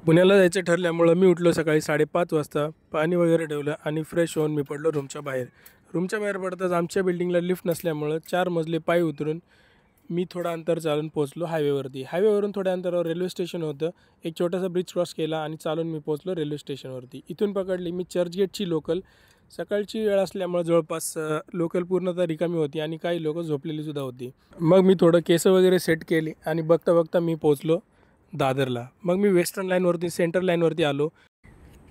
पुण्याला जायचं ठरल्यामुळं मी उठलो सकाळी 5:30 वाजता. पाणी वगैरे ठेवलं आणि फ्रेश होऊन मी पडलो रूमच्या बाहेर. रूमच्या बाहेर पडताच आमच्या बिल्डिंगला लिफ्ट नसल्यामुळं 4 मजले पायी उतरून मी थोडं अंतर चालून पोहोचलो हायवेवरती. हायवेवरून थोड्या अंतरावर रेल्वे स्टेशन होतं. एक छोटासा ब्रिज क्रॉस केला आणि चालून मी पोहोचलो रेल्वे स्टेशनवरती. इथून पकडली मी चर्चगेटची लोकल. सकाळची वेळ असल्यामुळे जवळपास लोकल पूर्णतः रिकामी होती आणि काही लोक झोपलेलीसुद्धा होती. मग मी थोडं केस वगैरे सेट केली आणि बघता बघता मी पोहोचलो दादरला. मग मी वेस्टर्न लाईनवरती सेंट्रल लाईनवरती आलो.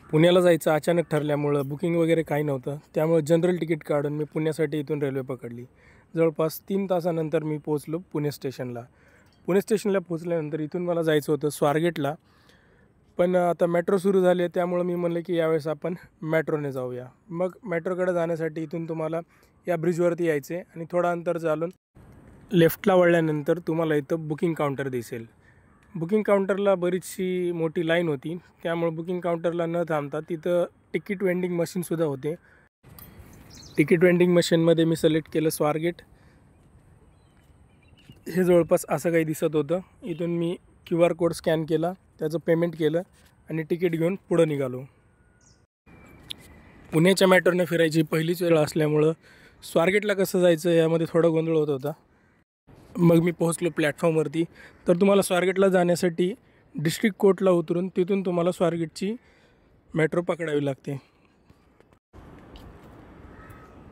पुण्याला जायचं अचानक ठरल्यामुळं बुकिंग वगैरे काही नव्हतं, त्यामुळे जनरल तिकीट काढून मी पुण्यासाठी इथून रेल्वे पकडली. जवळपास 3 तासानंतर मी पोहोचलो पुणे स्टेशनला. पुणे स्टेशनला पोहोचल्यानंतर इथून मला जायचं होतं स्वारगेटला, पण आता मेट्रो सुरू झाली आहे त्यामुळं मी म्हणलं की यावेळेस आपण मेट्रोने जाऊया. मग मेट्रोकडे जाण्यासाठी इथून तुम्हाला या ब्रिजवरती यायचे आणि थोडं अंतर चालून लेफ्टला वळल्यानंतर तुम्हाला इथं बुकिंग काउंटर दिसेल. बुकिंग काउंटरला बरीचशी मोठी लाईन होती, त्यामुळे बुकिंग काउंटरला न थांबता तिथं तिकीट वेंडिंग मशीनसुद्धा होते. तिकीट वेंडिंग मशीनमध्ये मी सिलेक्ट केलं स्वारगेट. हे जवळपास असं काही दिसत होतं. इथून मी QR कोड स्कॅन केला, त्याचं पेमेंट केलं आणि तिकीट घेऊन पुढं निघालो. पुण्याच्या मेट्रोने फिरायची पहिलीच वेळ असल्यामुळं स्वारगेटला कसं जायचं यामध्ये थोडा गोंधळ होत होता. मग मी पोहोचलो प्लॅटफॉर्मवरती. तर तुम्हाला स्वारगेटला जाण्यासाठी डिस्ट्रिक्ट कोर्टला उतरून तिथून तुम्हाला स्वारगेटची मेट्रो पकडावी लागते.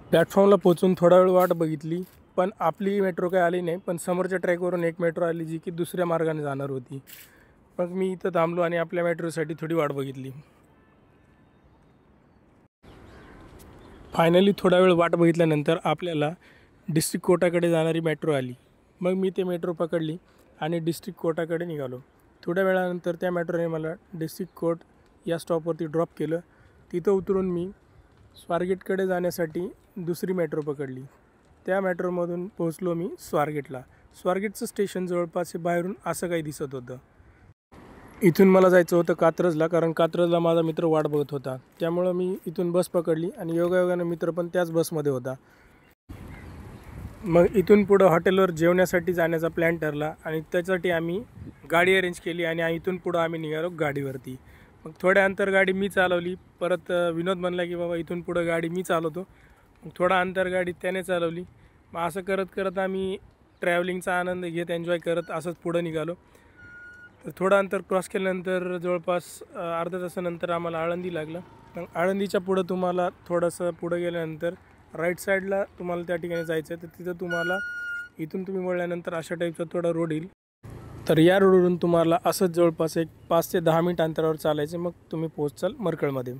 प्लॅटफॉर्मला पोहोचून थोडा वेळ वाट बघितली, पण आपली मेट्रो काय आली नाही. पण समोरच्या ट्रॅकवरून एक मेट्रो आली जी की दुसऱ्या मार्गाने जाणार होती. मग मी इथं थांबलो आणि आपल्या मेट्रोसाठी थोडी वाट बघितली. फायनली थोडा वेळ वाट बघितल्यानंतर आपल्याला डिस्ट्रिक्ट कोर्टाकडे जाणारी मेट्रो आली. मग मी ते मेट्रो पकडली आणि डिस्ट्रिक्ट कोर्टाकडे निघालो. थोड्या वेळानंतर त्या मेट्रोने मला डिस्ट्रिक्ट कोर्ट या स्टॉपवरती ड्रॉप केलं. तिथं उतरून मी स्वारगेटकडे जाण्यासाठी दुसरी मेट्रो पकडली. त्या मेट्रोमधून पोहोचलो मी स्वारगेटला. स्वारगेटचं स्टेशन जवळपास हे बाहेरून असं काही दिसत होतं. इथून मला जायचं होतं कात्रजला, कारण कात्रजला माझा मित्र वाट बघत होता. त्यामुळं मी इथून बस पकडली आणि योगायोगानं मित्र पण त्याच बसमध्ये होता. मग इथून पुढं हॉटेलवर जेवण्यासाठी जाण्याचा प्लॅन ठरला आणि त्यासाठी आम्ही गाडी अरेंज केली आणि इथून पुढं आम्ही निघालो गाडीवरती. मग थोड्या अंतर गाडी मी चालवली. परत विनोद म्हणला की बाबा इथून पुढं गाडी मी चालवतो. मग थोडा अंतर गाडी त्याने चालवली. मग असं करत करत आम्ही ट्रॅव्हलिंगचा आनंद घेत एन्जॉय करत असंच पुढं निघालो. तर थोडं अंतर क्रॉस केल्यानंतर जवळपास अर्ध्या तासानंतर आम्हाला आळंदी लागलं. मग आळंदीच्या पुढं तुम्हाला थोडंसं पुढं गेल्यानंतर राईट साईडला तुम्हाला त्या ठिकाणी जायचं आहे. तर तिथं तुम्हाला इथून तुम्ही वळल्यानंतर अशा टाईपचा थोडा रोड येईल. तर या रोडवरून तुम्हाला असंच जवळपास एक 5 ते 10 मिनिट अंतरावर चालायचं. मग तुम्ही पोहोचाल मरकळमध्ये.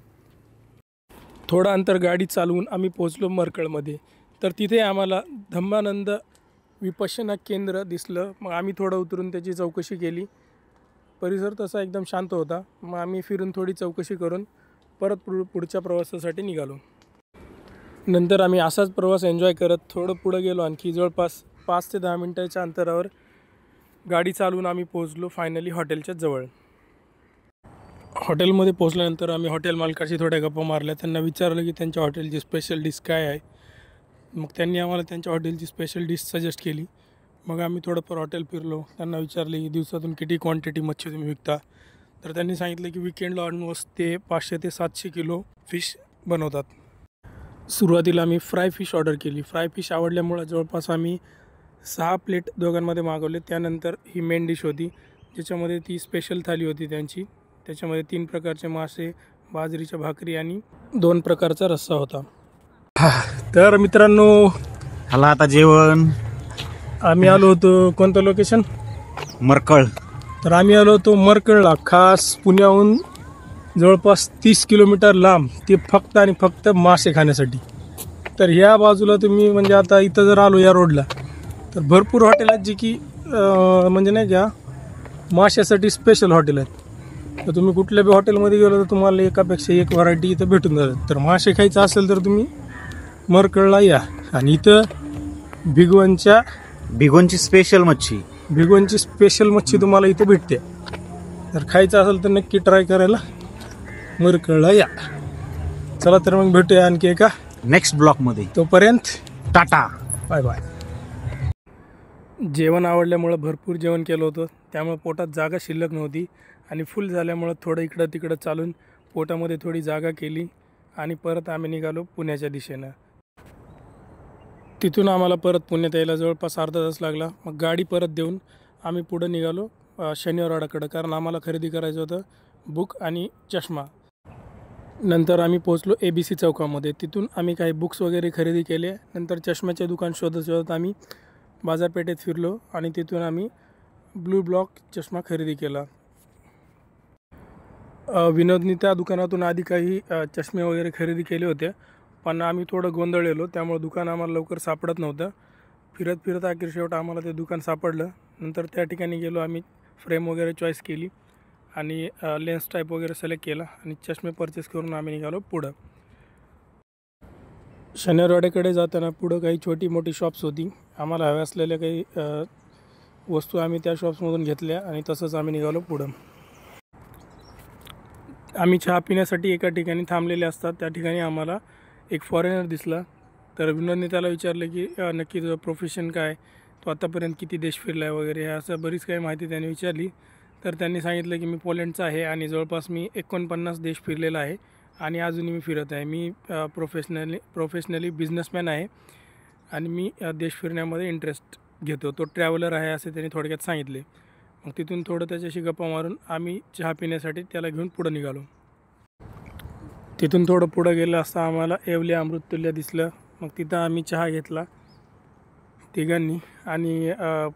थोडं अंतर गाडी चालवून आम्ही पोहोचलो मरकळमध्ये. तर तिथे आम्हाला धम्मानंद विपश्यना केंद्र दिसलं. मग आम्ही थोडं उतरून त्याची चौकशी केली. परिसर तसा एकदम शांत होता. मग आम्ही फिरून थोडी चौकशी करून परत पुढच्या प्रवासासाठी निघालो. नंतर आम्ही असाच प्रवास एन्जॉय करत थोडं पुढं गेलो. आणखी जवळपास 5 ते 10 मिनटाच्या अंतरावर गाडी चालवून आम्ही पोहोचलो फायनली हॉटेलच्या जवळ. हॉटेलमध्ये पोहोचल्यानंतर आम्ही हॉटेल मालकाशी थोड्या गप्पा मारल्या. त्यांना विचारलं की त्यांच्या हॉटेलची स्पेशल डिश काय आहे. मग त्यांनी आम्हाला त्यांच्या हॉटेलची स्पेशल डिश सजेस्ट केली. मग आम्ही थोडंफार हॉटेल फिरलो. त्यांना विचारले की दिवसातून किती क्वांटिटी मच्छी तुम्ही विकता. तर त्यांनी सांगितलं की विकेंडला ऑलमोस्ट ते 500 ते 700 किलो फिश बनवतात. सुरुवातीला आम्ही फ्राय फिश ऑर्डर केली. फ्राय फिश आवडल्यामुळं जवळपास आम्ही 6 प्लेट दोघांमध्ये मागवले. त्यानंतर ही मेन डिश होती, ज्याच्यामध्ये ती स्पेशल थाली होती त्यांची. त्याच्यामध्ये 3 प्रकारचे मासे, बाजरीच्या भाकरी आणि 2 प्रकारचा रस्सा होता. तर मित्रांनो, ह्याला आता जेवण. आम्ही आलो होतो कोणतं लोकेशन? मरकळ. तर आम्ही आलो होतो मरकळला, खास पुण्याहून जवळपास 30 किलोमीटर लांब, ते फक्त आणि फक्त मासे खाण्यासाठी. तर ह्या बाजूला तुम्ही म्हणजे आता इथं जर आलो या रोडला तर भरपूर हॉटेल आहेत जी की म्हणजे नाही का माशासाठी स्पेशल हॉटेल आहेत. तर तुम्ही कुठल्या बी हॉटेलमध्ये गेलो तर तुम्हाला एकापेक्षा एक व्हरायटी इथं भेटून जातात. तर मासे खायचं असेल तर तुम्ही मरकळला या. आणि इथं भिगवणची स्पेशल मच्छी तुम्हाला इथं भेटते. तर खायचं असेल तर नक्की ट्राय करायला मरकळला या. चला तर मग भेटूया आणखी एका नेक्स्ट ब्लॉकमध्ये. तोपर्यंत टाटा, बाय बाय. जेवण आवडल्यामुळं भरपूर जेवण केलं होतं, त्यामुळे पोटात जागा शिल्लक नव्हती आणि फुल झाल्यामुळं थोडं इकडं तिकडं चालून पोटामध्ये थोडी जागा केली आणि परत आम्ही निघालो पुण्याच्या दिशेनं. तिथून आम्हाला परत पुण्यात यायला जवळपास अर्धा तास लागला. मग गाडी परत देऊन आम्ही पुढं निघालो शनिवारवाडाकडं, कारण आम्हाला खरेदी करायचं होतं बुक आणि चष्मा. नंतर आम्ही पोहोचलो ABC चौकामध्ये. तिथून आम्ही काही बुक्स वगैरे खरेदी केले. नंतर चष्म्याचे दुकान शोधत शोधत आम्ही बाजारपेठेत फिरलो आणि तिथून आम्ही ब्लू ब्लॉक चष्मा खरेदी केला. विनोदनी त्या दुकानातून आधी काही चष्मे वगैरे खरेदी केले होते, पण आम्ही थोडं गोंधळलेलो, त्यामुळे दुकान आम्हाला लवकर सापडत नव्हतं. फिरत फिरत अखेर शेवट आम्हाला ते दुकान सापडलं. नंतर त्या ठिकाणी गेलो आम्ही, फ्रेम वगैरे चॉईस केली आणि लेन्स टाईप वगैरे सिलेक्ट केला आणि चष्मे परचेस करून आम्ही निघालो पुढं. शनिवारवाड्याकडे जाताना पुढं काही छोटी मोठी शॉप्स होती. आम्हाला हव्या असलेल्या काही वस्तू आम्ही त्या शॉप्समधून घेतल्या आणि तसंच आम्ही निघालो पुढं. आम्ही चहा पिण्यासाठी एका ठिकाणी थांबलेले असतात. त्या ठिकाणी आम्हाला एक फॉरेनर दिसला. तर विनोदने त्याला विचारलं की नक्की तुझं प्रोफेशन काय, तो आतापर्यंत किती देश फिरला आहे वगैरे, हे असं बरीच काही माहिती त्याने विचारली. तर त्यांनी सांगितलं की मी पोलंडचा आहे आणि जवळपास मी 49 देश फिरलेला आहे आणि अजूनही मी फिरत आहे. मी प्रोफेशनली बिझनेसमॅन आहे आणि मी देश फिरण्यामध्ये इंटरेस्ट घेतो. तो ट्रॅव्हलर आहे असे त्यांनी थोडक्यात सांगितले. मग तिथून थोडं त्याच्याशी गप्पा मारून आम्ही चहा पिण्यासाठी त्याला घेऊन पुढं निघालो. तिथून थोडं पुढं गेलं असता आम्हाला येवले अमृततुल्य दिसलं. मग तिथं आम्ही चहा घेतला तिघांनी आणि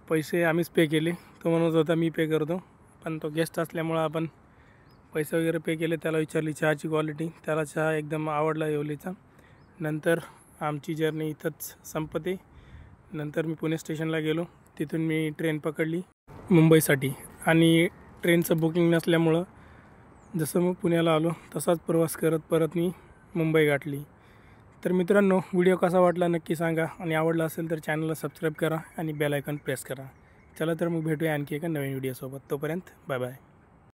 पैसे आम्हीच पे केले. तो म्हणत होता मी पे करतो, पण तो गेस्ट असल्यामुळं आपण पैसे वगैरे पे केले. त्याला विचारली चहाची क्वालिटी, त्याला चहा एकदम आवडला येवलेचा. नंतर आमची जर्नी इथंच संपते. नंतर मी पुणे स्टेशनला गेलो. तिथून मी ट्रेन पकडली मुंबईसाठी आणि ट्रेनचं बुकिंग नसल्यामुळं जसं मग पुण्याला आलो तसाच प्रवास करत परत मी मुंबई गाठली. तर मित्रांनो, व्हिडिओ कसा वाटला नक्की सांगा आणि आवडला असेल तर चॅनलला सबस्क्राईब करा आणि बेल आयकॉन प्रेस करा. चला तर मग भेटूया आणखी एका नवीन व्हिडिओसोबत. तोपर्यंत बाय बाय.